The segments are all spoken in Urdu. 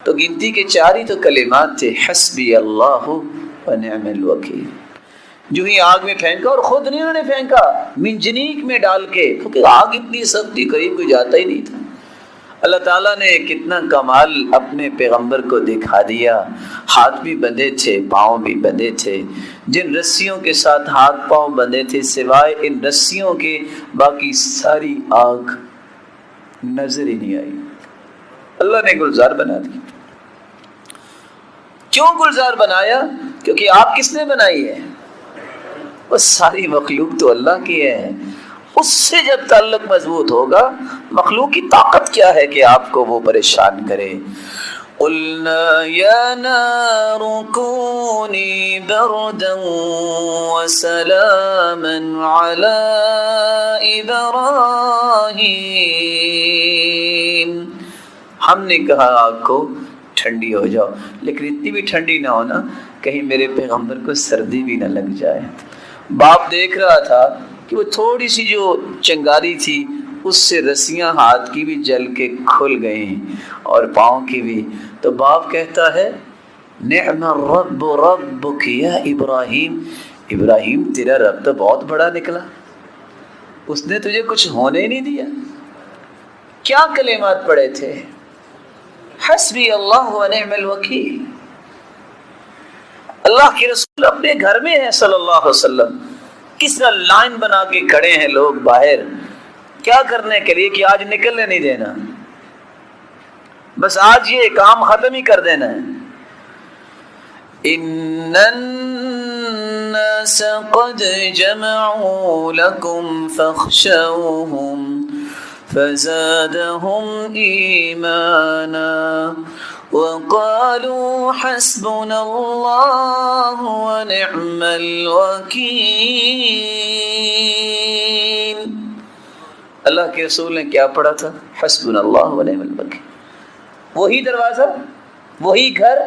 تو گنتی کے 4 ہی تو کلمات تھے، حسبی اللہ و نعم الوکیل۔ جو ہی آگ میں پھینکا، اور خود نہیں انہوں نے پھینکا، منجنیق میں ڈال کے، کیونکہ آگ اتنی سخت تھی قریب کوئی جاتا ہی نہیں تھا۔ اللہ تعالیٰ نے کتنا کمال اپنے پیغمبر کو دکھا دیا، ہاتھ بھی بندھے تھے، پاؤں بھی بندھے تھے، جن رسیوں کے ساتھ ہاتھ پاؤں بندھے تھے سوائے ان رسیوں کے باقی ساری آگ نظر ہی نہیں آئی۔ اللہ نے گلزار بنا دی۔ کیوں گلزار بنایا؟ کیونکہ آگ کس نے بنائی ہے؟ وہ ساری مخلوق تو اللہ کی ہے، اس سے جب تعلق مضبوط ہوگا، مخلوق کی طاقت کیا ہے کہ آپ کو وہ پریشان کرے۔ قُلْنَا يَا نَارُ كُونِي بَرْدًا وَسَلَامًا عَلَىٰ إِبْرَاهِيمَ، ہم نے کہا آگ کو ٹھنڈی ہو جاؤ، لیکن اتنی بھی ٹھنڈی نہ ہونا کہیں میرے پیغمبر کو سردی بھی نہ لگ جائے۔ باپ دیکھ رہا تھا کہ وہ تھوڑی سی جو چنگاری تھی اس سے رسیاں ہاتھ کی بھی جل کے کھل گئیں اور پاؤں کی بھی، تو باپ کہتا ہے نعم الرب ربک یا ابراہیم، ابراہیم تیرا رب تو بہت بڑا نکلا، اس نے تجھے کچھ ہونے ہی نہیں دیا۔ کیا کلمات پڑھے تھے؟ حسبی اللہ و نعم الوکیل۔ اللہ کے رسول اپنے گھر میں ہیں صلی اللہ علیہ وسلم، کس طرح لائن بنا کے کھڑے ہیں لوگ باہر، کیا کرنے کے لیے کہ آج نکلنے نہیں دینا، بس آج یہ کام ختم ہی کر دینا ہے۔ ان الناس قد جمعوا لكم فاخشوهم فزادهم ایمانا وقالوا حسبنا اللہ ونعم الوکیل۔ اللہ کے رسول نے کیا پڑھا تھا؟ حسبنا اللہ ونعم الوکیل۔ وہی دروازہ، وہی گھر،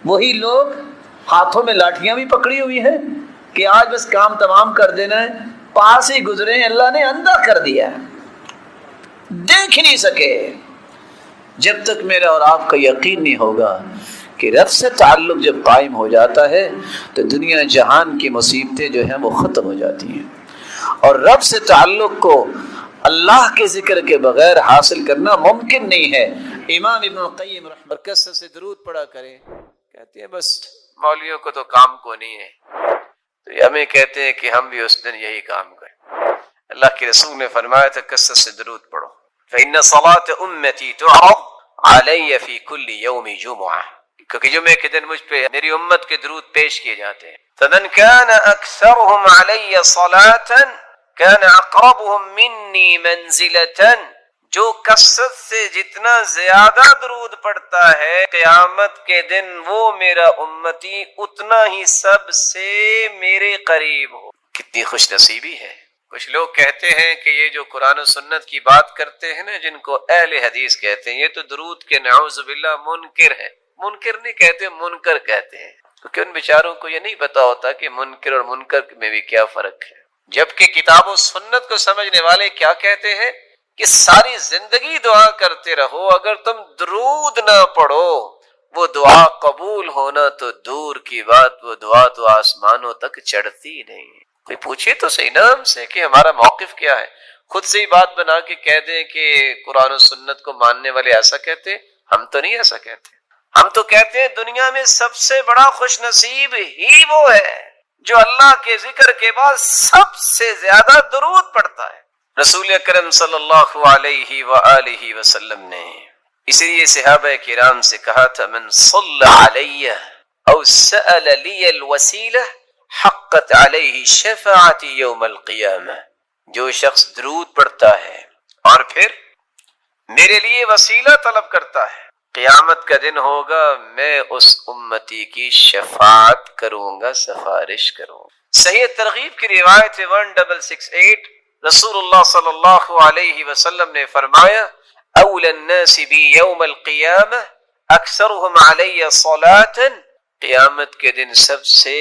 وہی لوگ، ہاتھوں میں لاٹھیاں بھی پکڑی ہوئی ہیں کہ آج بس کام تمام کر دینا ہے، پاس ہی گزرے ہیں، اللہ نے اندھا کر دیا، دیکھ نہیں سکے۔ جب تک میرا اور آپ کا یقین نہیں ہوگا کہ رب سے تعلق جب قائم ہو جاتا ہے تو دنیا جہان کی مصیبتیں جو ہیں وہ ختم ہو جاتی ہیں، اور رب سے تعلق کو اللہ کے ذکر کے بغیر حاصل کرنا ممکن نہیں ہے۔ امام ابن القیم رحمہ اللہ سے درود پڑھا کریں، کہتے ہیں بس مولویوں کو تو کام کو نہیں ہے، تو ہمیں کہتے ہیں کہ ہم بھی اس دن یہی کام کریں۔ اللہ کے رسول نے فرمایا تھا کثرت سے درود پڑھو، فإن صلاة أمتي تعرض علي في كل يوم جمعة، کیونکہ جمعے کے دن مجھ پہ میری امت کے درود پیش کیے جاتے ہیں۔ فمن كان أكثرهم علي صلاة كان أقربهم مني منزلة، جو کثرت سے جتنا زیادہ درود پڑھتا ہے قیامت کے دن وہ میرا امتی اتنا ہی سب سے میرے قریب ہو۔ کتنی خوش نصیبی ہے۔ کچھ لوگ کہتے ہیں کہ یہ جو قرآن و سنت کی بات کرتے ہیں نا، جن کو اہل حدیث کہتے ہیں، یہ تو درود کے نعوذ باللہ منکر ہیں۔ منکر نہیں کہتے، منکر کہتے ہیں، کیونکہ ان بیچاروں کو یہ نہیں پتا ہوتا کہ منکر اور منکر میں بھی کیا فرق ہے۔ جبکہ کتاب و سنت کو سمجھنے والے کیا کہتے ہیں کہ ساری زندگی دعا کرتے رہو، اگر تم درود نہ پڑھو وہ دعا قبول ہونا تو دور کی بات، وہ دعا تو آسمانوں تک چڑھتی نہیں۔ کوئی پوچھے تو صحیح نا ہم سے کہ ہمارا موقف کیا ہے، خود سے ہی بات بنا کے کہہ دیں کہ قرآن و سنت کو ماننے والے ایسا کہتے، ہم تو نہیں ایسا کہتے۔ ہم تو کہتے ہیں دنیا میں سب سے بڑا خوش نصیب ہی وہ ہے جو اللہ کے ذکر کے بعد سب سے زیادہ درود پڑھتا ہے۔ رسول اکرم صلی اللہ علیہ وآلہ وسلم نے اسی لیے صحابہ کرام سے کہا تھا من صلی علی او سأل لی الوسیلہ حقت علیہ شفاعت یوم القیامہ، جو شخص درود پڑھتا ہے اور پھر میرے لیے وسیلہ طلب کرتا ہے، قیامت کا دن ہوگا میں اس امتی کی شفاعت کروں گا، سفارش کروں گا۔ صحیح ترغیب کی روایت 1668 رسول اللہ صلی اللہ علیہ وسلم نے فرمایا اول الناس بی یوم القیامہ اکثرهم علی صلاۃ، قیامت کے دن سب سے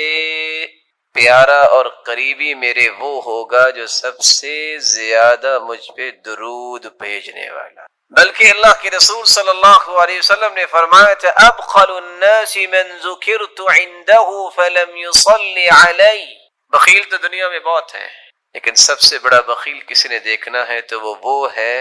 پیارا اور قریبی میرے وہ ہوگا جو سب سے زیادہ مجھ پہ درود بھیجنے والا۔ بلکہ اللہ کے رسول صلی اللہ علیہ وسلم نے فرمایا تھا ابخل الناس من ذکرت عنده فلم يصلي علی. بخیل تو دنیا میں بہت ہیں، لیکن سب سے بڑا بخیل کسی نے دیکھنا ہے تو وہ ہے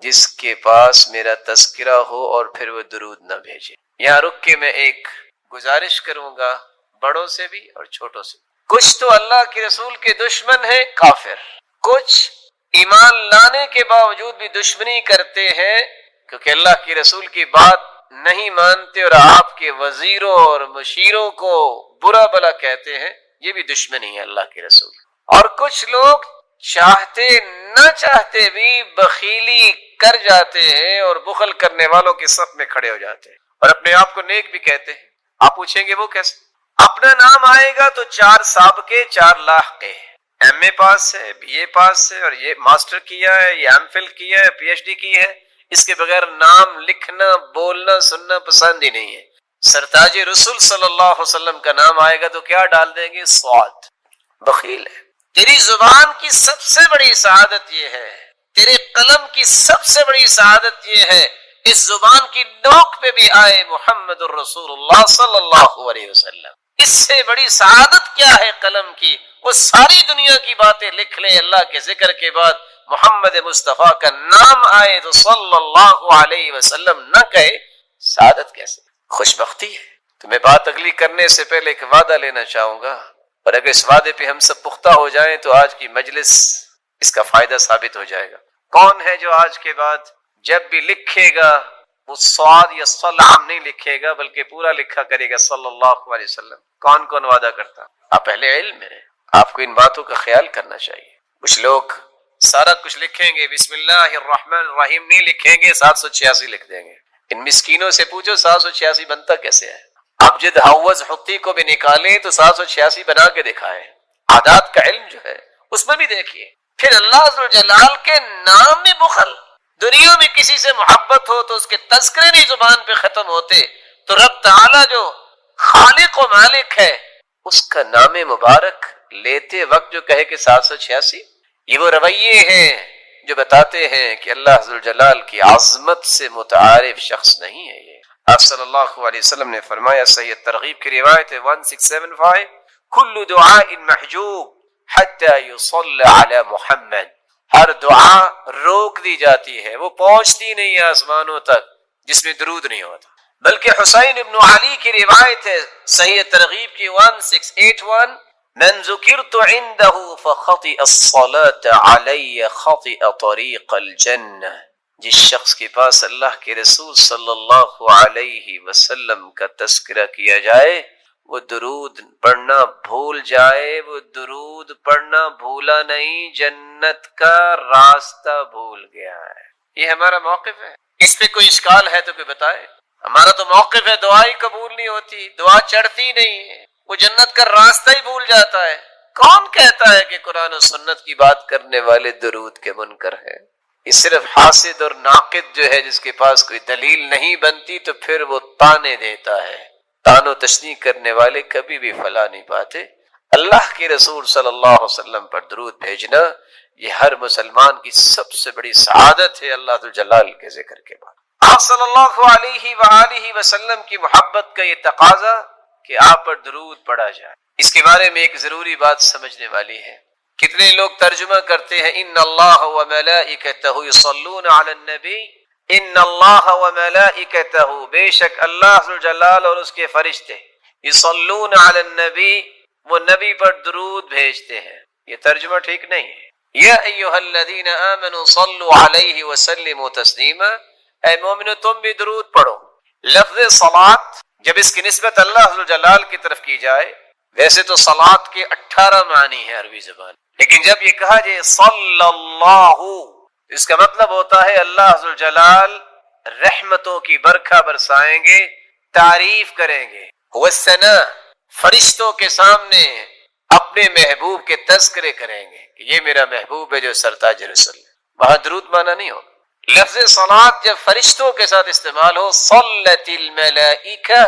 جس کے پاس میرا تذکرہ ہو اور پھر وہ درود نہ بھیجے. یہاں رک کے میں ایک گزارش کروں گا بڑوں سے بھی اور چھوٹوں سے. کچھ تو اللہ کے رسول کے دشمن ہیں، کافر، کچھ ایمان لانے کے باوجود بھی دشمنی کرتے ہیں کیونکہ اللہ کے رسول کی بات نہیں مانتے اور آپ کے وزیروں اور مشیروں کو برا بلا کہتے ہیں. یہ بھی دشمنی ہے اللہ کے رسول. اور کچھ لوگ چاہتے نہ چاہتے بھی بخیلی کر جاتے ہیں اور بخل کرنے والوں کے صف میں کھڑے ہو جاتے ہیں اور اپنے آپ کو نیک بھی کہتے ہیں. آپ پوچھیں گے وہ کیسے؟ اپنا نام آئے گا تو 4 سابقے 4 لاحقے، ایم اے پاس ہے، بی اے پاس ہے، اور یہ ماسٹر کیا ہے، یہ ایم فل کیا ہے، پی ایچ ڈی کی ہے. اس کے بغیر نام لکھنا بولنا سننا پسند ہی نہیں ہے. سرتاج رسول صلی اللہ علیہ وسلم کا نام آئے گا تو کیا ڈال دیں گے؟ صاد. بخیل ہے. تیری زبان کی سب سے بڑی سعادت یہ ہے، تیرے قلم کی سب سے بڑی سعادت یہ ہے اس زبان کی نوک پہ بھی آئے محمد الرسول اللہ صلی اللہ علیہ وسلم. اس سے بڑی سعادت کیا ہے قلم کی؟ وہ ساری دنیا کی باتیں لکھ لے، اللہ کے ذکر کے بعد محمد مصطفیٰ کا نام آئے تو صلی اللہ علیہ وسلم نہ کہے. سعادت کیسے؟ خوش بختی ہے. تو میں بات اگلی کرنے سے پہلے ایک وعدہ لینا چاہوں گا، اور اگر اس وعدے پہ ہم سب پختہ ہو جائیں تو آج کی مجلس اس کا فائدہ ثابت ہو جائے گا. کون ہے جو آج کے بعد جب بھی لکھے گا وہ صاد یا صلعم نہیں لکھے گا بلکہ پورا لکھا کرے گا صلی اللہ علیہ وسلم؟ کون کون وعدہ کرتا؟ آپ اہل علم ہیں، آپ کو ان باتوں کا خیال کرنا چاہیے. کچھ لوگ سارا کچھ لکھیں گے، بسم اللہ الرحمن الرحیم نہیں لکھیں گے، 786 لکھ دیں گے. ان مسکینوں سے پوچھو 786 بنتا کیسے ہے؟ ابجد حوض حتی کو بھی نکالیں تو 786 بنا کے دکھائیں. عادات کا علم جو ہے اس میں بھی دیکھیے. پھر اللہ عز و جلال کے نام میں بخل. دنیا میں کسی سے محبت ہو تو اس کے تذکرے نہیں زبان پہ ختم ہوتے، تو رب تعالی جو خالق و مالک ہے اس کا نام مبارک لیتے وقت جو کہے کہ 786، یہ وہ رویے ہیں جو بتاتے ہیں کہ اللہ عز و جلال کی عظمت سے متعارف شخص نہیں ہے. یہ آپ صلی اللہ علیہ وسلم نے فرمایا، صحیح ترغیب کی روایت ہے 1675، کل دعاء محجوب حتی یصلی علی محمد. ہر دعا روک دی جاتی ہے، وہ پہنچتی نہیں آسمانوں تک جس میں درود نہیں ہوتا. بلکہ حسین ابن علی کی روایت ہے صحیح ترغیب کی 1681، من ذکرت عنده فخطئ الصلاة علی خطئ طریق الجنہ. جس شخص کے پاس اللہ کے رسول صلی اللہ علیہ وسلم کا تذکرہ کیا جائے وہ درود پڑھنا بھول جائے، وہ درود پڑھنا بھولا نہیں، جنت کا راستہ بھول گیا ہے. یہ ہمارا موقف ہے. اس پہ کوئی اشکال ہے تو کوئی بتائے. ہمارا تو موقف ہے دعا ہی قبول نہیں ہوتی، دعا چڑھتی نہیں ہے، وہ جنت کا راستہ ہی بھول جاتا ہے. کون کہتا ہے کہ قرآن و سنت کی بات کرنے والے درود کے منکر ہیں؟ یہ صرف حاسد اور ناقد جو ہے جس کے پاس کوئی دلیل نہیں بنتی تو پھر وہ تانے دیتا ہے. تان و تشنیع کرنے والے کبھی بھی فلاح نہیں پاتے. اللہ کے رسول صلی اللہ علیہ وسلم پر درود بھیجنا یہ ہر مسلمان کی سب سے بڑی سعادت ہے اللہ ذو الجلال کے ذکر کے بعد. آپ صلی اللہ علیہ وآلہ وسلم کی محبت کا یہ تقاضا کہ آپ پر درود پڑھا جائے. اس کے بارے میں ایک ضروری بات سمجھنے والی ہے. کتنے لوگ ترجمہ کرتے ہیں ان اللہ و ملائکتہ یصلون علی النبی، ان اللہ و ملائکتہ، بے شک اللہ ذو الجلال اور اس کے فرشتے، یصلون علی النبی، وہ نبی پر درود بھیجتے ہیں. یہ ترجمہ ٹھیک نہیں ہے. یا ایھا الذین آمنوا صلوا علیہ وسلموا تسلیما، اے مومنو تم بھی درود پڑھو. لفظ صلاۃ جب اس کی نسبت اللہ ذو الجلال کی طرف کی جائے، ویسے تو صلاۃ کے 18 معنی ہیں عربی زبان، لیکن جب یہ کہا جائے صلی اللہ، اس کا مطلب ہوتا ہے اللہ عز و جلال رحمتوں کی برکھا برسائیں گے، تعریف کریں گے. والثناء، فرشتوں کے سامنے اپنے محبوب کے تذکرے کریں گے کہ یہ میرا محبوب ہے جو سرتاج رسول ہے. وہاں درود معنی نہیں ہوگا. لفظ صلاۃ جب فرشتوں کے ساتھ استعمال ہو، صلت الملائکہ،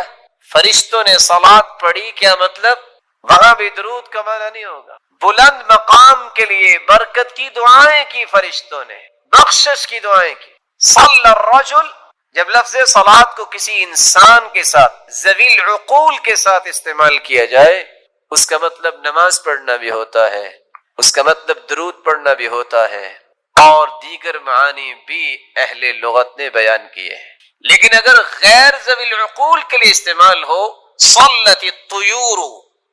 فرشتوں نے صلاۃ پڑھی، کیا مطلب؟ وہاں بھی درود کا معنی نہیں ہوگا. بلند مقام کے لیے برکت کی دعائیں کی فرشتوں نے، بخشش کی دعائیں کی. صلی الرجل، جب لفظ صلات کو کسی انسان کے ساتھ ذوی العقول کے ساتھ استعمال کیا جائے، اس کا مطلب نماز پڑھنا بھی ہوتا ہے، اس کا مطلب درود پڑھنا بھی ہوتا ہے، اور دیگر معانی بھی اہل لغت نے بیان کیے ہیں۔ لیکن اگر غیر ذوی العقول کے لیے استعمال ہو، صلت الطیور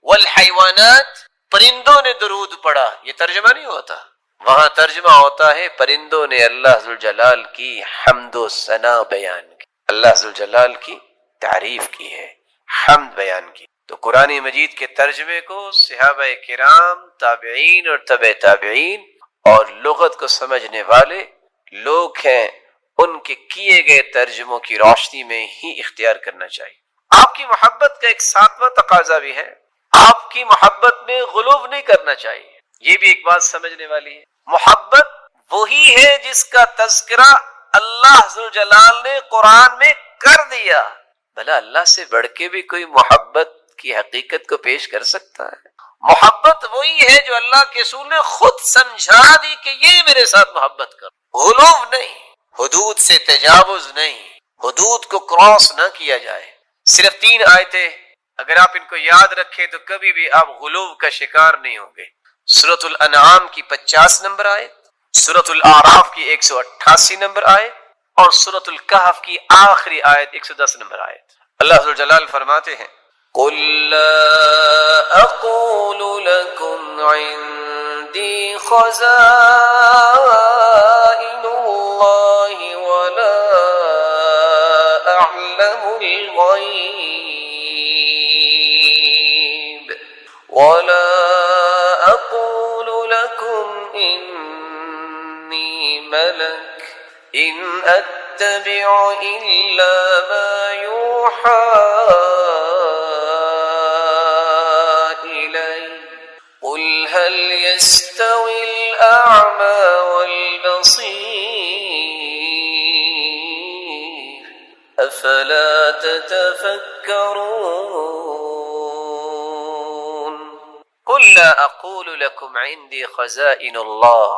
والحیوانات، پرندوں نے درود پڑھا، یہ ترجمہ نہیں ہوتا، وہاں ترجمہ ہوتا ہے پرندوں نے اللہ ذوالجلال کی حمد و ثنا بیان کی، اللہ ذوالجلال کی تعریف کی ہے، حمد بیان کی۔ تو قرآن مجید کے ترجمے کو صحابہ کرام، تابعین اور تبع تابعین اور لغت کو سمجھنے والے لوگ ہیں، ان کے کیے گئے ترجموں کی روشنی میں ہی اختیار کرنا چاہیے۔ آپ کی محبت کا ایک ساتواں تقاضا بھی ہے، آپ کی محبت میں غلو نہیں کرنا چاہیے، یہ بھی ایک بات سمجھنے والی ہے۔ محبت وہی ہے جس کا تذکرہ اللہ ذوالجلال نے قرآن میں کر دیا، بھلا اللہ سے بڑھ کے بھی کوئی محبت کی حقیقت کو پیش کر سکتا ہے؟ محبت وہی ہے جو اللہ کے رسول نے خود سمجھا دی کہ یہ میرے ساتھ محبت کرو، غلو نہیں، حدود سے تجاوز نہیں، حدود کو کراس نہ کیا جائے۔ صرف 3 آیتیں اگر آپ ان کو یاد رکھیں تو کبھی بھی آپ غلو کا شکار نہیں ہوں گے۔ سورۃ الانعام کی 50 نمبر آیت، سورۃ الاعراف کی 188 نمبر آیت، اور سورۃ الکہف کی آخری آیت 110 نمبر آیت۔ اللہ ذوالجلال فرماتے ہیں قُل لَا أَقُولُ لَكُمْ عِنْدِي خَزَائِنُ اللَّهِ وَلَا أَعْلَمُ الْغَيْبَ وَلَا أَقُولُ لَكُمْ إِنِّي مَلَكٌ إِنْ أَتَّبِعُ إِلَّا مَا يُوحَى قل هل يستوي الأعمى والبصير أفلا تتفكرون قل لا أقول لكم عندي خزائن الله،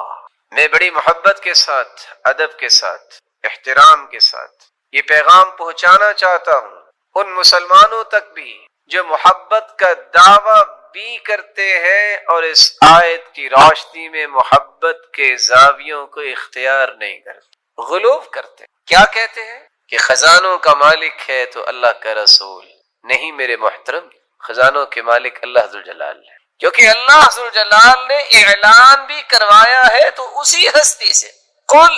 میں بڑی محبت کے ساتھ، ادب کے ساتھ، احترام کے ساتھ یہ پیغام پہنچانا چاہتا ہوں ان مسلمانوں تک بھی جو محبت کا دعویٰ بھی کرتے ہیں اور اس آیت کی روشنی میں محبت کے زاویوں کو اختیار نہیں کرتے، غلو کرتے ہیں۔ کیا کہتے ہیں کہ خزانوں کا مالک ہے تو اللہ کا رسول نہیں۔ میرے محترم، خزانوں کے مالک اللہ ذوالجلال ہے، کیونکہ اللہ ذوالجلال نے اعلان بھی کروایا ہے تو اسی ہستی سے۔ قل،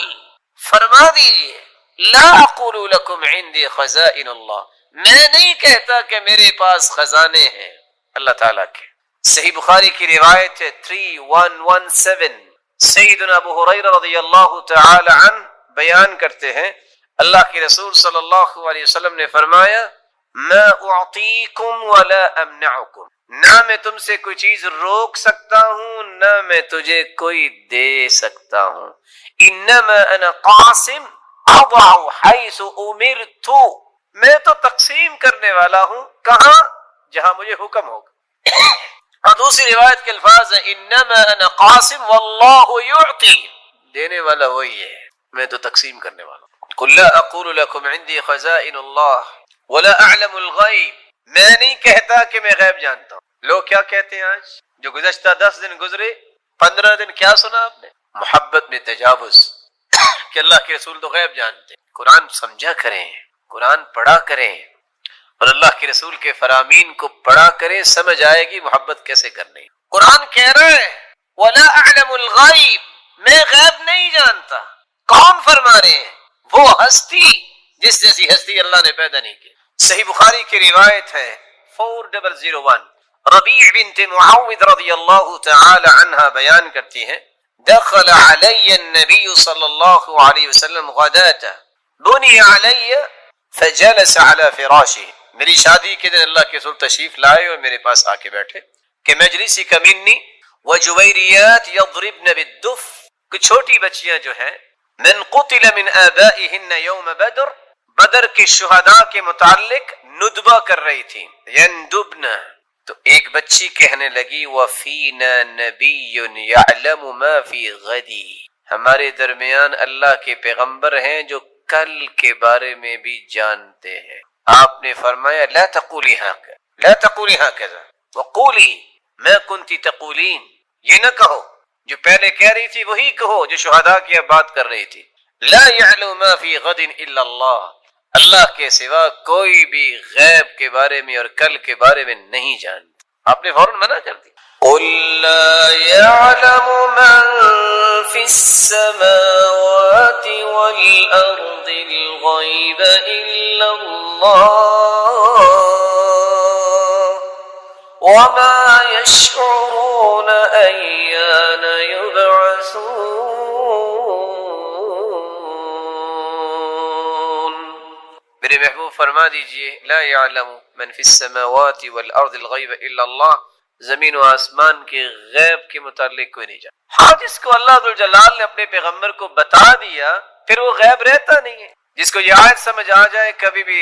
فرما دیجئے، لا اقول لکم عندی خزائن اللہ، میں نہیں کہتا کہ میرے پاس خزانے ہیں اللہ تعالیٰ کے۔ صحیح بخاری کی روایت ہے 3117، سیدنا ابو ہریرہ رضی اللہ تعالی عنہ بیان کرتے ہیں اللہ کے رسول صلی اللہ علیہ وسلم نے فرمایا ما اعطیکم ولا امنعکم، نہ میں تم سے کوئی چیز روک سکتا ہوں نہ میں تجھے کوئی دے سکتا ہوں، انما انا قاسم اضع حیث امرت، میں تو تقسیم کرنے والا ہوں کہاں؟ جہاں مجھے حکم ہوگا۔ اور دوسری روایت کے الفاظ ہیں انما انا قاسم واللہ یعطی، دینے والا وہی ہے، میں تو تقسیم کرنے والا ہوں۔ قل لا اقول لکم عندی خزائن اللہ ولا اعلم الغیب، میں نہیں کہتا کہ میں غیب جانتا ہوں۔ لوگ کیا کہتے ہیں آج؟ جو گزشتہ 10 دن گزرے، 15 دن، کیا سنا آپ نے؟ محبت میں تجاوز کہ اللہ کے رسول تو غیب جانتے ہیں۔ قرآن سمجھا کریں، قرآن پڑھا کریں اور اللہ کے رسول کے فرامین کو پڑھا کریں، سمجھ آئے گی محبت کیسے کرنی۔ قرآن کہہ رہا ہے وَلَا أَعْلَمُ الْغَيْبِ، میں غیب نہیں جانتا۔ کون فرما رہے ہیں؟ وہ ہستی جس جیسی ہستی اللہ نے پیدا نہیں کی۔ صحیح بخاری کی روایت ہے 4001، ربیع بنت معوذ رضی اللہ تعالی عنہ بیان کرتی ہیں دخل علی النبی صلی اللہ علیہ وسلم غداۃ بنی علی فجلس على فراشه، میری شادی کے دن اللہ کے رسول تشریف لائے اور میرے پاس آ کے بیٹھے کہ مجلسی کا منی وجویریات یضربن بالدف، کچھ چھوٹی بچیاں جو ہیں من قتل من آبائهن یوم بدر، بدر کے شہداء کے متعلق ندبہ کر رہی تھی، یندبن، تو ایک بچی کہنے لگی وفینا نبی یعلم ما فی غدی، ہمارے درمیان اللہ کے پیغمبر ہیں جو کل کے بارے میں بھی جانتے ہیں۔ آپ نے فرمایا لا تقولی ہکذا وقولی ما کنتی تقولین، یہ نہ کہو جو پہلے کہہ رہی تھی وہی کہو جو شہداء کی اب بات کر رہی تھی۔ لا يعلم ما فی غد الا اللہ، اللہ کے سوا کوئی بھی غیب کے بارے میں اور کل کے بارے میں نہیں جانتا۔ آپ نے فوراً منع کر دی۔ قل لا يعلم من في السماوات والأرض الغيب إلا الله وما يشعرون أيان يبعثون۔ میرے محبوب فرما دیجئے لا يعلم من في السماوات والأرض الغيب إلا الله، زمین و آسمان کے غیب کے متعلق کوئی نہیں جانتا۔ ہاں جس کو اللہ ذوالجلال نے اپنے پیغمبر کو بتا دیا پھر وہ غیب رہتا نہیں ہے۔ جس کو یہ آیت سمجھ آ جائے کبھی بھی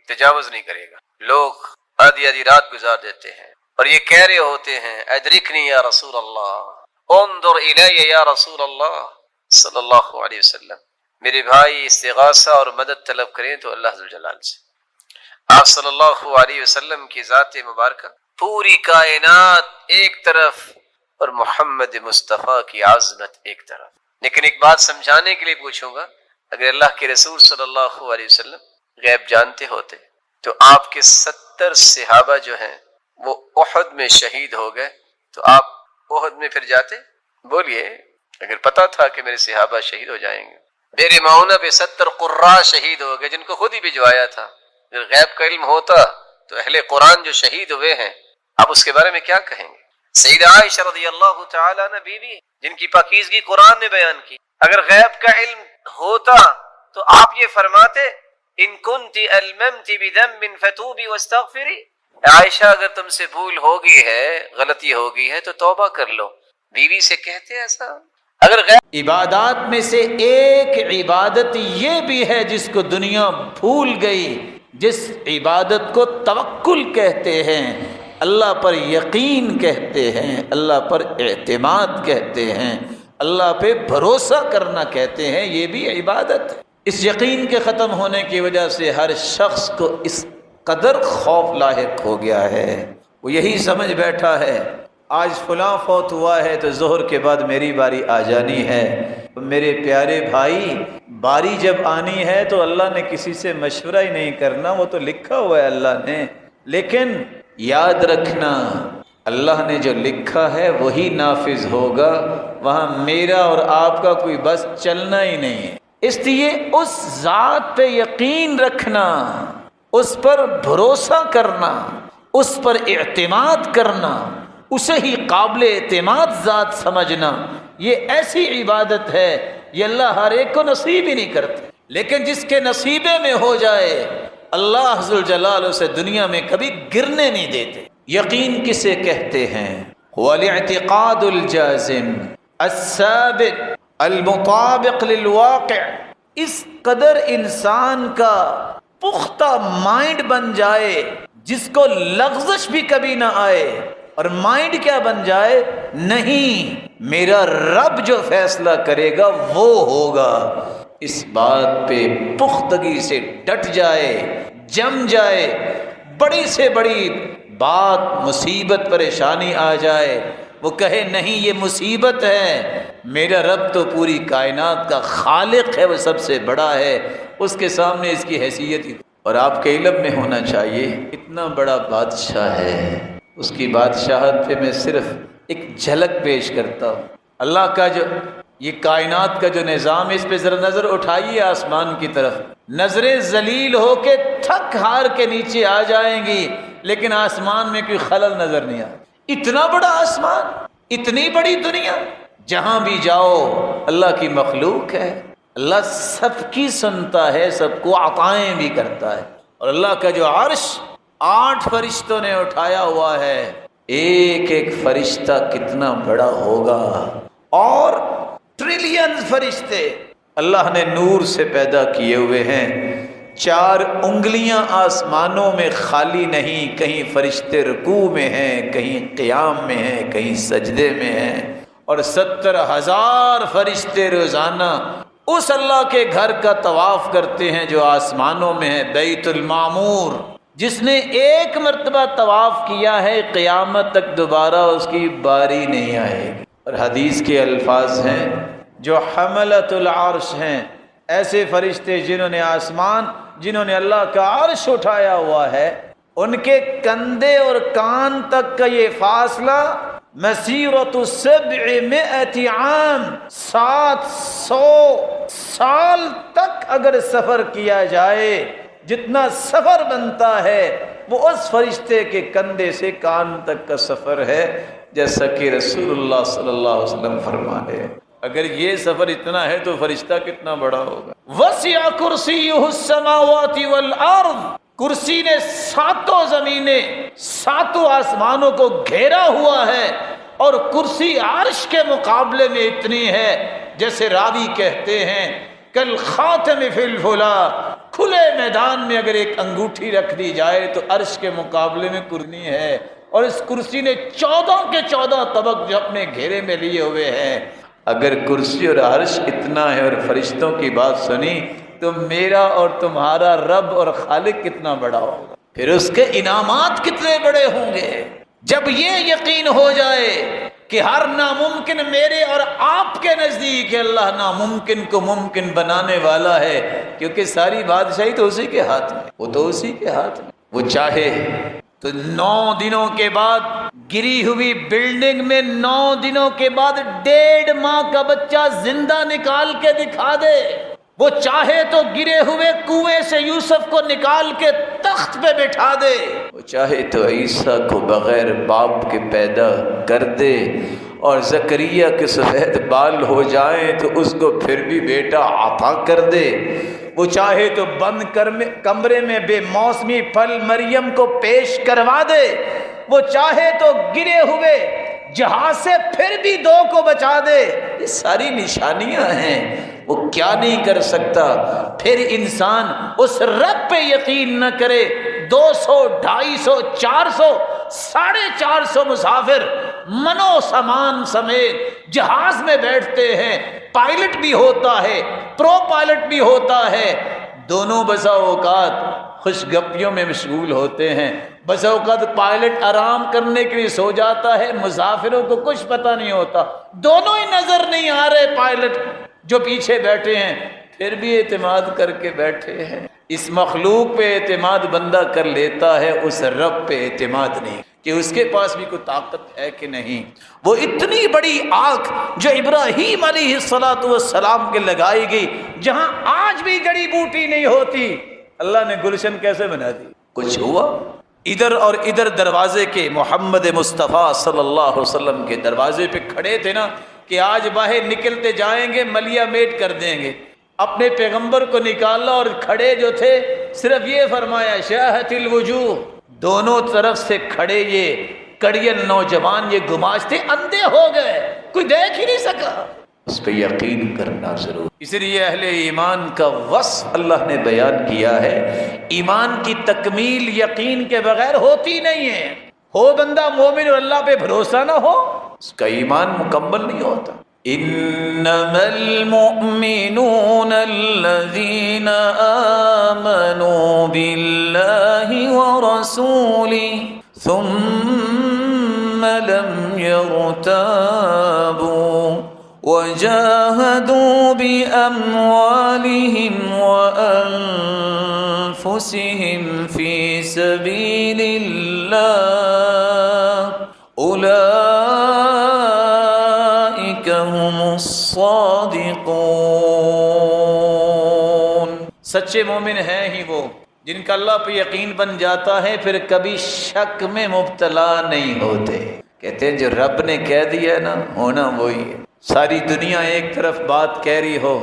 تجاوز نہیں کرے گا۔ لوگ آدھی رات گزار دیتے ہیں اور یہ کہہ رہے ہوتے ہیں ادرکنی یا رسول اللہ، انظر الی یا رسول اللہ صلی اللہ علیہ وسلم۔ میرے بھائی استغاثہ اور مدد طلب کریں تو اللہ ذوالجلال سے۔ آپ صلی اللہ علیہ وسلم کی ذات مبارکہ پوری کائنات ایک طرف اور محمد مصطفیٰ کی عظمت ایک طرف۔ لیکن ایک بات سمجھانے کے لیے پوچھوں گا، اگر اللہ کے رسول صلی اللہ علیہ وسلم غیب جانتے ہوتے تو آپ کے 70 صحابہ جو ہیں وہ احد میں شہید ہو گئے تو آپ احد میں پھر جاتے؟ بولیے، اگر پتا تھا کہ میرے صحابہ شہید ہو جائیں گے۔ میرے معونہ پہ 70 قراء شہید ہو گئے جن کو خود ہی بھجوایا تھا۔ اگر غیب کا علم ہوتا تو اہل قرآن جو شہید ہوئے ہیں آپ اس کے بارے میں کیا کہیں گے؟ سیدہ عائشہ رضی اللہ تعالیٰ عنہ بیوی جن کی پاکیزگی قرآن نے بیان کی، اگر غیب کا علم ہوتا تو آپ یہ فرماتے ان کنتی الممتی بذنب فتوبی واستغفری، عائشہ اگر تم سے بھول ہوگی ہے، غلطی ہوگی ہے تو توبہ کر لو۔ بیوی سے کہتے ایسا؟ اگر غیب عبادات میں سے ایک عبادت یہ بھی ہے جس کو دنیا بھول گئی، جس عبادت کو توکل کہتے ہیں، اللہ پر یقین کہتے ہیں، اللہ پر اعتماد کہتے ہیں، اللہ پہ بھروسہ کرنا کہتے ہیں، یہ بھی عبادت ہے۔ اس یقین کے ختم ہونے کی وجہ سے ہر شخص کو اس قدر خوف لاحق ہو گیا ہے، وہ یہی سمجھ بیٹھا ہے آج فلاں فوت ہوا ہے تو ظہر کے بعد میری باری آ جانی ہے۔ میرے پیارے بھائی، باری جب آنی ہے تو اللہ نے کسی سے مشورہ ہی نہیں کرنا، وہ تو لکھا ہوا ہے اللہ نے۔ لیکن یاد رکھنا اللہ نے جو لکھا ہے وہی نافذ ہوگا، وہاں میرا اور آپ کا کوئی بس چلنا ہی نہیں ہے۔ اس لیے اس ذات پہ یقین رکھنا، اس پر بھروسہ کرنا، اس پر اعتماد کرنا، اسے ہی قابل اعتماد ذات سمجھنا، یہ ایسی عبادت ہے یہ اللہ ہر ایک کو نصیب ہی نہیں کرتے۔ لیکن جس کے نصیبے میں ہو جائے اللہ ذوالجلال اسے دنیا میں کبھی گرنے نہیں دیتے۔ یقین کسے کہتے ہیں؟ والاعتقاد الجازم الثابت المطابق للواقع، اس قدر انسان کا پختہ مائنڈ بن جائے جس کو لغزش بھی کبھی نہ آئے، اور مائنڈ کیا بن جائے؟ نہیں، میرا رب جو فیصلہ کرے گا وہ ہوگا۔ اس بات پہ پختگی سے ڈٹ جائے، جم جائے، بڑی سے بڑی بات مصیبت پریشانی آ جائے وہ کہے نہیں یہ مصیبت ہے، میرا رب تو پوری کائنات کا خالق ہے، وہ سب سے بڑا ہے، اس کے سامنے اس کی حیثیت ہی۔ اور آپ کے علم میں ہونا چاہیے اتنا بڑا بادشاہ ہے، اس کی بادشاہت پہ میں صرف ایک جھلک پیش کرتا ہوں۔ اللہ کا جو یہ کائنات کا جو نظام، اس پہ ذرا نظر اٹھائیے آسمان کی طرف، نظریں ذلیل ہو کے تھک ہار کے نیچے آ جائیں گی لیکن آسمان میں کوئی خلل نظر نہیں آتا۔ اتنا بڑا آسمان، اتنی بڑی دنیا، جہاں بھی جاؤ اللہ کی مخلوق ہے، اللہ سب کی سنتا ہے، سب کو عطائیں بھی کرتا ہے۔ اور اللہ کا جو عرش 8 فرشتوں نے اٹھایا ہوا ہے، ایک ایک فرشتہ کتنا بڑا ہوگا، اور ٹریلین فرشتے اللہ نے نور سے پیدا کیے ہوئے ہیں۔ 4 انگلیاں آسمانوں میں خالی نہیں، کہیں فرشتے رکوع میں ہیں، کہیں قیام میں ہیں، کہیں سجدے میں ہیں، اور 70,000 فرشتے روزانہ اس اللہ کے گھر کا طواف کرتے ہیں جو آسمانوں میں ہے، بیت المعمور۔ جس نے ایک مرتبہ طواف کیا ہے قیامت تک دوبارہ اس کی باری نہیں آئے گی۔ اور حدیث کے الفاظ ہیں جو حملۃ العرش ہیں، ایسے فرشتے جنہوں نے اللہ کا عرش اٹھایا ہوا ہے، ان کے کندھے اور کان تک کا یہ فاصلہ مسیرۃ 700 عام، 700 سال تک اگر سفر کیا جائے، جتنا سفر بنتا ہے وہ اس فرشتے کے کندھے سے کان تک کا سفر ہے، جیسا کہ رسول اللہ صلی اللہ علیہ وسلم فرماتے ہیں۔ اگر یہ سفر اتنا ہے تو فرشتہ کتنا بڑا ہوگا۔ وسع کرسیہ السماوات والارض، کرسی نے 7 زمینیں 7 آسمانوں کو گھیرا ہوا ہے، اور کرسی عرش کے مقابلے میں اتنی ہے جیسے راوی کہتے ہیں کل خاتم فی الفلا، کھلے میدان میں اگر ایک انگوٹھی رکھ دی جائے تو عرش کے مقابلے میں کرنی ہے، اور اس کرسی نے 14 کے 14 طبق جو اپنے گھیرے میں لیے ہوئے ہیں۔ اگر کرسی اور عرش اتنا ہے اور فرشتوں کی بات سنی تو میرا اور تمہارا رب اور خالق کتنا بڑا ہوگا، پھر اس کے انعامات کتنے بڑے ہوں گے۔ جب یہ یقین ہو جائے کہ ہر ناممکن میرے اور آپ کے نزدیک ہے، اللہ ناممکن کو ممکن بنانے والا ہے، کیونکہ ساری بادشاہی تو اسی کے ہاتھ میں، وہ تو اسی کے ہاتھ میں۔ وہ چاہے تو 9 دنوں کے بعد گری ہوئی بلڈنگ میں 9 دنوں کے بعد 1.5 ماہ کا بچہ زندہ نکال کے دکھا دے، وہ چاہے تو گرے ہوئے کنویں سے یوسف کو نکال کے تخت پہ بٹھا دے، وہ چاہے تو عیسیٰ کو بغیر باپ کے پیدا کر دے، اور زکریا کے سفید بال ہو جائیں تو اس کو پھر بھی بیٹا عطا کر دے، وہ چاہے تو بند کمرے میں بے موسمی پھل مریم کو پیش کروا دے، وہ چاہے تو گرے ہوئے جہاز سے پھر بھی 2 کو بچا دے۔ یہ ساری نشانیاں ہیں، وہ کیا نہیں کر سکتا۔ پھر انسان اس رب پہ یقین نہ کرے، 200 250 400 450 مسافر منو سامان سمیت جہاز میں بیٹھتے ہیں، پائلٹ بھی ہوتا ہے، پرو پائلٹ بھی ہوتا ہے، دونوں بسا اوقات خوش گپیوں میں مشغول ہوتے ہیں، بسا اوقات پائلٹ آرام کرنے کے لیے سو جاتا ہے، مسافروں کو کچھ پتہ نہیں ہوتا، دونوں ہی نظر نہیں آ رہے پائلٹ جو پیچھے بیٹھے ہیں، پھر بھی اعتماد کر کے بیٹھے ہیں۔ اس مخلوق پہ اعتماد بندہ کر لیتا ہے، اس رب پہ اعتماد نہیں کہ اس کے پاس بھی کوئی طاقت ہے کہ نہیں۔ وہ اتنی بڑی آنکھ جو ابراہیم علیہ السلام کے لگائی گئی، جہاں آج بھی جڑی بوٹی نہیں ہوتی، اللہ نے گلشن کیسے بنا دی؟ کچھ ہوا؟ ادھر اور ادھر دروازے کے محمد مصطفیٰ صلی اللہ علیہ وسلم کے دروازے پہ کھڑے تھے نا کہ آج باہر نکلتے جائیں گے ملیا میٹ کر دیں گے، اپنے پیغمبر کو نکالا، اور کھڑے جو تھے صرف یہ فرمایا شاہت الوجوہ، دونوں طرف سے کھڑے یہ کڑیل نوجوان یہ گماشتے اندھے ہو گئے، کوئی دیکھ ہی نہیں سکا۔ اس پہ یقین کرنا ضرور، اس لیے اہل ایمان کا وصف اللہ نے بیان کیا ہے۔ ایمان کی تکمیل یقین کے بغیر ہوتی نہیں ہے، ہو بندہ مومن اور اللہ پہ بھروسہ نہ ہو اس کا ایمان مکمل نہیں ہوتا۔ انما المؤمنون الذين آمنوا بالله ورسوله ثم لم يرتابوا وجاهدوا بأموالهم وأنفسهم في سبيل الله أولئك هم الصادقون۔ سچے مومن ہیں ہی وہ جن کا اللہ پہ یقین بن جاتا ہے، پھر کبھی شک میں مبتلا نہیں ہوتے۔ کہتے ہیں جو رب نے کہہ دیا ہے نا، ہونا وہی ہے۔ ساری دنیا ایک طرف بات کہہ رہی ہو،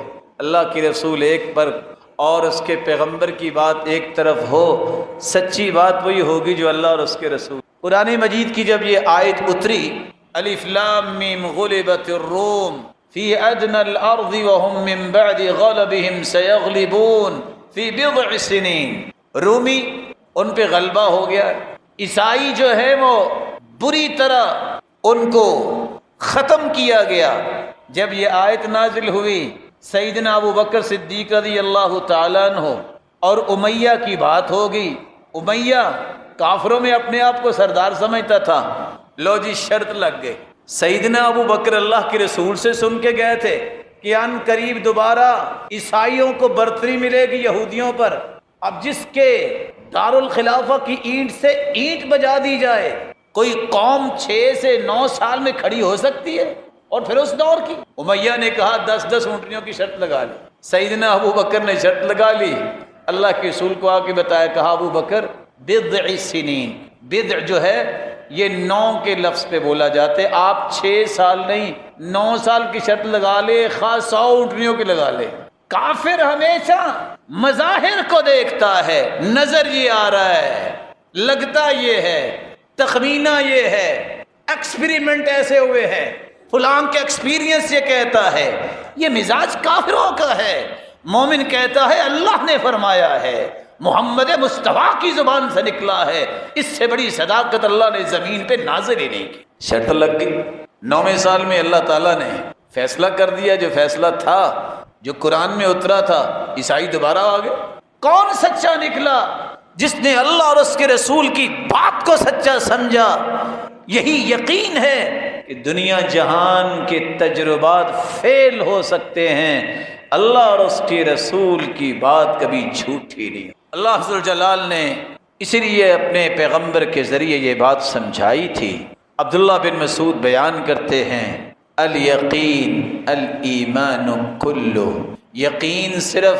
اللہ کی رسول ایک پر اور اس کے پیغمبر کی بات ایک طرف ہو، سچی بات وہی ہوگی جو اللہ اور اس کے رسول۔ قرآن مجید کی جب یہ آیت اتری، الف لام میم غلبت الروم فی ادنى الارض وهم من بعد غلبهم سيغلبون فی بضع سنین، رومی ان پہ غلبہ ہو گیا، عیسائی جو ہے وہ بری طرح ان کو ختم کیا گیا۔ جب یہ آیت نازل ہوئی، سیدنا ابو بکر صدیق رضی اللہ تعالیٰ عنہ اور امیہ کی بات ہو گئی۔ امیہ کافروں میں اپنے آپ کو سردار سمجھتا تھا، لو جی شرط لگ گئی۔ سیدنا ابو بکر اللہ کے رسول سے سن کے گئے تھے کہ ان قریب دوبارہ عیسائیوں کو برتری ملے گی یہودیوں پر۔ اب جس کے دارالخلافہ کی اینٹ سے اینٹ بجا دی جائے، کوئی قوم 6 سے 9 سال میں کھڑی ہو سکتی ہے؟ اور پھر اس دور کی امیہ نے کہا 10 اونٹنیوں کی شرط لگا لی۔ سیدنا ابو بکر نے شرط لگا لی، اللہ کے رسول کو آ کے بتایا، کہا ابو بکر بضع سنین، بضع جو ہے یہ 9 کے لفظ پہ بولا جاتے، آپ 6 سال نہیں 9 سال کی شرط لگا لے، خاص 100 اونٹنیوں کی لگا لے۔ کافر ہمیشہ مظاہر کو دیکھتا ہے، نظر یہ آ رہا ہے، لگتا یہ ہے، تخمینہ یہ ہے، ایکسپیریمنٹ ایسے ہوئے ہیں، فلاں کے ایکسپیرینس یہ کہتا ہے۔ یہ مزاج کافروں کا ہے۔ مومن کہتا ہے اللہ نے فرمایا ہے، محمد مصطفیٰ کی زبان سے نکلا ہے، اس سے بڑی صداقت اللہ نے زمین پہ نازل ہی نہیں کی۔ شرط لگ گئی۔ 9ویں سال میں اللہ تعالیٰ نے فیصلہ کر دیا، جو فیصلہ تھا، جو قرآن میں اترا تھا، عیسائی دوبارہ آ گئے۔ کون سچا نکلا؟ جس نے اللہ اور اس کے رسول کی بات کو سچا سمجھا۔ یہی یقین ہے کہ دنیا جہان کے تجربات فیل ہو سکتے ہیں، اللہ اور اس کے رسول کی بات کبھی جھوٹی نہیں۔ اللہ عز و جلال نے اس لیے اپنے پیغمبر کے ذریعے یہ بات سمجھائی تھی۔ عبداللہ بن مسعود بیان کرتے ہیں، الیقین الایمان کلو، یقین صرف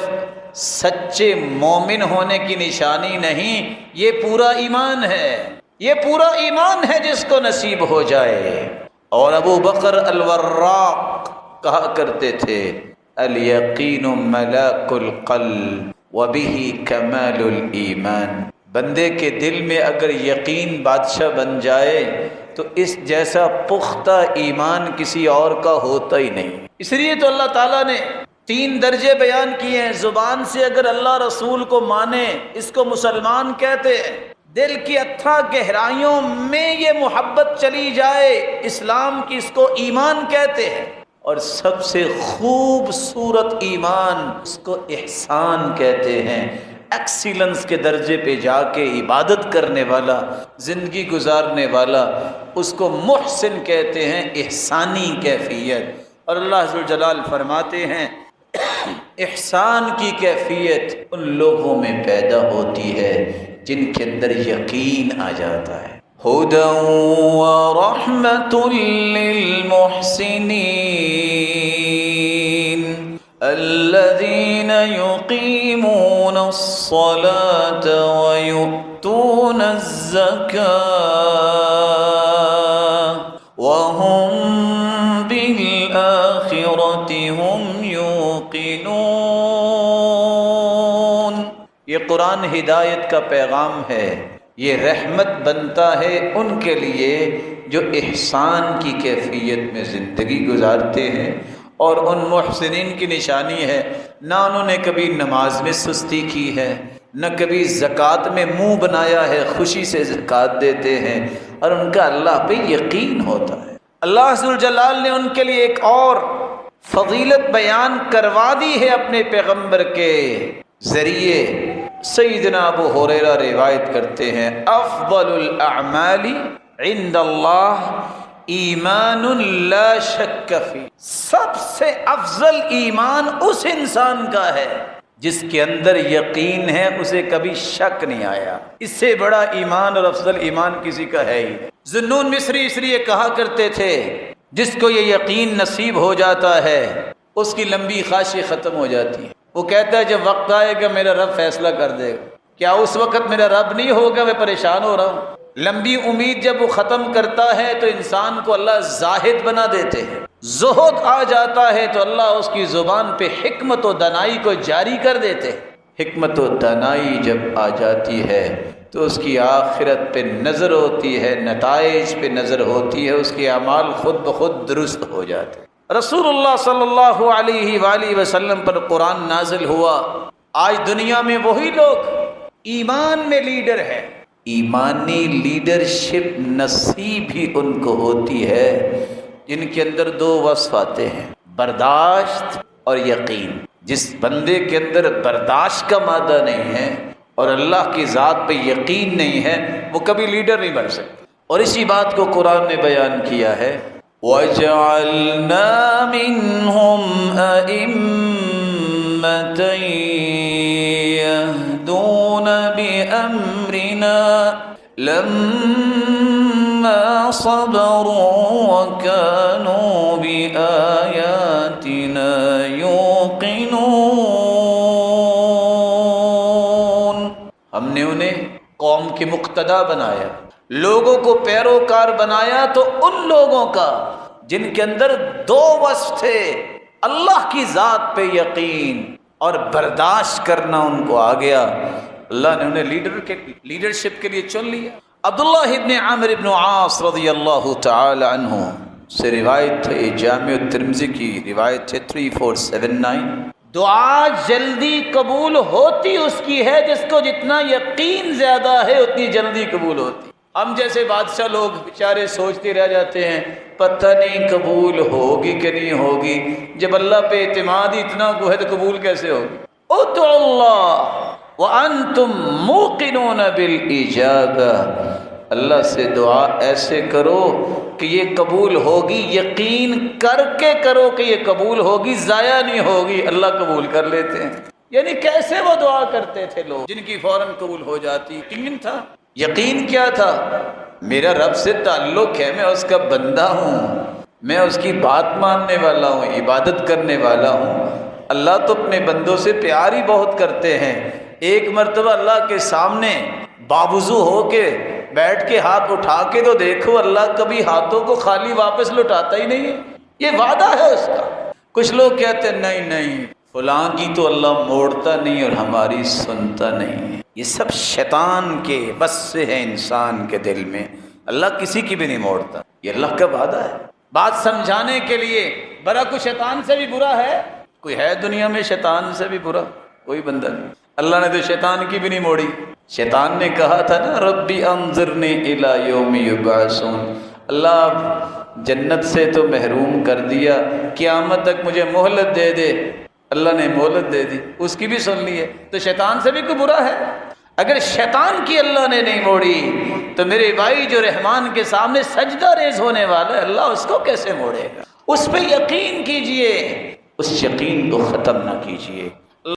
سچے مومن ہونے کی نشانی نہیں، یہ پورا ایمان ہے، یہ پورا ایمان ہے جس کو نصیب ہو جائے۔ اور ابو بکر الوراق کہا کرتے تھے، الیقین ملاک القلب وبہ کمال الایمان، بندے کے دل میں اگر یقین بادشاہ بن جائے تو اس جیسا پختہ ایمان کسی اور کا ہوتا ہی نہیں۔ اس لیے تو اللہ تعالیٰ نے 3 درجے بیان کیے ہیں۔ زبان سے اگر اللہ رسول کو مانے، اس کو مسلمان کہتے ہیں۔ دل کی اتھا گہرائیوں میں یہ محبت چلی جائے، اسلام کی اس کو ایمان کہتے ہیں۔ اور سب سے خوبصورت ایمان اس کو احسان کہتے ہیں۔ ایکسیلنس کے درجے پہ جا کے عبادت کرنے والا، زندگی گزارنے والا، اس کو محسن کہتے ہیں، احسانی کیفیت۔ اور اللہ عز و جلال فرماتے ہیں، احسان کی کیفیت ان لوگوں میں پیدا ہوتی ہے جن کے اندر یقین آ جاتا ہے۔ ہدی ورحمۃ للمحسنین الذین یقیمون الصلاة ویؤتون الزکاة وهم بالآخرۃ هم یوقنون۔ یہ قرآن ہدایت کا پیغام ہے، یہ رحمت بنتا ہے ان کے لیے جو احسان کی کیفیت میں زندگی گزارتے ہیں۔ اور ان محسنین کی نشانی ہے، نہ انہوں نے کبھی نماز میں سستی کی ہے، نہ کبھی زکوٰۃ میں منہ بنایا ہے، خوشی سے زکوٰۃ دیتے ہیں، اور ان کا اللہ پہ یقین ہوتا ہے۔ اللہ عز و جلال نے ان کے لیے ایک اور فضیلت بیان کروا دی ہے اپنے پیغمبر کے ذریعے۔ سیدنا ابو ہریرہ روایت کرتے ہیں، افضل الاعمال عند اللہ ایمان لا شک فی، سب سے افضل ایمان اس انسان کا ہے جس کے اندر یقین ہے، اسے کبھی شک نہیں آیا۔ اس سے بڑا ایمان اور افضل ایمان کسی کا ہے ہی۔ ذنون مصری اس لیے کہا کرتے تھے، جس کو یہ یقین نصیب ہو جاتا ہے اس کی لمبی خواہشیں ختم ہو جاتی ہیں۔ وہ کہتا ہے جب وقت آئے گا میرا رب فیصلہ کر دے گا، کیا اس وقت میرا رب نہیں ہوگا، میں پریشان ہو رہا ہوں۔ لمبی امید جب وہ ختم کرتا ہے تو انسان کو اللہ زاہد بنا دیتے ہیں۔ زہد آ جاتا ہے تو اللہ اس کی زبان پہ حکمت و دانائی کو جاری کر دیتے ہیں۔ حکمت و دانائی جب آ جاتی ہے تو اس کی آخرت پہ نظر ہوتی ہے، نتائج پہ نظر ہوتی ہے، اس کے اعمال خود بخود درست ہو جاتے ہیں۔ رسول اللہ صلی اللہ علیہ وآلہ وسلم پر قرآن نازل ہوا۔ آج دنیا میں وہی لوگ ایمان میں لیڈر ہیں، ایمانی لیڈرشپ نصیب ہی ان کو ہوتی ہے جن کے اندر دو وصف آتے ہیں، برداشت اور یقین۔ جس بندے کے اندر برداشت کا مادہ نہیں ہے اور اللہ کی ذات پہ یقین نہیں ہے، وہ کبھی لیڈر نہیں بن سکتا۔ اور اسی بات کو قرآن نے بیان کیا ہے، وَجَعَلْنَا مِنْهُمْ أَئِمَّةً يَهْدُونَ بِأَمْرِنَا لَمَّا صَبَرُوا وَكَانُوا بِآيَاتِنَا يُوقِنُونَ۔ ہم نے انہیں قوم کے مقتدا بنایا، لوگوں کو پیروکار بنایا، تو ان لوگوں کا جن کے اندر دو وصف تھے، اللہ کی ذات پہ یقین اور برداشت کرنا ان کو آ گیا، اللہ نے انہیں لیڈرشپ کے لیے چن لیا۔ عبداللہ ابن عامر ابن عاص رضی اللہ تعالی عنہ سے روایت ہے، جامع الترمذی کی روایت ہے 3479، دعا جلدی قبول ہوتی اس کی ہے جس کو جتنا یقین زیادہ ہے اتنی جلدی قبول ہوتی۔ ہم جیسے بادشاہ لوگ بیچارے سوچتے رہ جاتے ہیں پتہ نہیں قبول ہوگی کہ نہیں ہوگی، جب اللہ پہ اعتماد ہی اتنا کو ہے تو قبول کیسے ہوگی؟ ادعوا اللہ وانتم موقنون بالاجابہ، اللہ سے دعا ایسے کرو کہ یہ قبول ہوگی، یقین کر کے کرو کہ یہ قبول ہوگی، ضائع نہیں ہوگی، اللہ قبول کر لیتے ہیں۔ یعنی کیسے وہ دعا کرتے تھے لوگ جن کی فوراً قبول ہو جاتی؟ یقین تھا۔ یقین کیا تھا؟ میرا رب سے تعلق ہے، میں اس کا بندہ ہوں، میں اس کی بات ماننے والا ہوں، عبادت کرنے والا ہوں۔ اللہ تو اپنے بندوں سے پیار ہی بہت کرتے ہیں۔ ایک مرتبہ اللہ کے سامنے باوضو ہو کے بیٹھ کے ہاتھ اٹھا کے تو دیکھو، اللہ کبھی ہاتھوں کو خالی واپس لوٹاتا ہی نہیں ہے، یہ وعدہ ہے اس کا۔ کچھ لوگ کہتے ہیں نہیں فلاں کی تو اللہ موڑتا نہیں اور ہماری سنتا نہیں ہے، یہ سب شیطان کے بس سے ہے انسان کے دل میں، اللہ کسی کی بھی نہیں موڑتا، یہ اللہ کا وعدہ ہے۔ بات سمجھانے کے لیے، برا کوئی شیطان سے بھی برا ہے؟ کوئی ہے دنیا میں شیطان سے بھی برا؟ کوئی بندہ نہیں۔ اللہ نے تو شیطان کی بھی نہیں موڑی۔ شیطان نے کہا تھا نا ربی انظرنی الی یوم یبعثون، اللہ جنت سے تو محروم کر دیا، قیامت تک مجھے مہلت دے دے۔ اللہ نے مہلت دے دی، اس کی بھی سن لی ہے، تو شیطان سے بھی کوئی برا ہے؟ اگر شیطان کی اللہ نے نہیں موڑی تو میرے بھائی جو رحمان کے سامنے سجدہ ریز ہونے والا ہے، اللہ اس کو کیسے موڑے گا؟ اس پہ یقین کیجئے، اس یقین کو ختم نہ کیجئے۔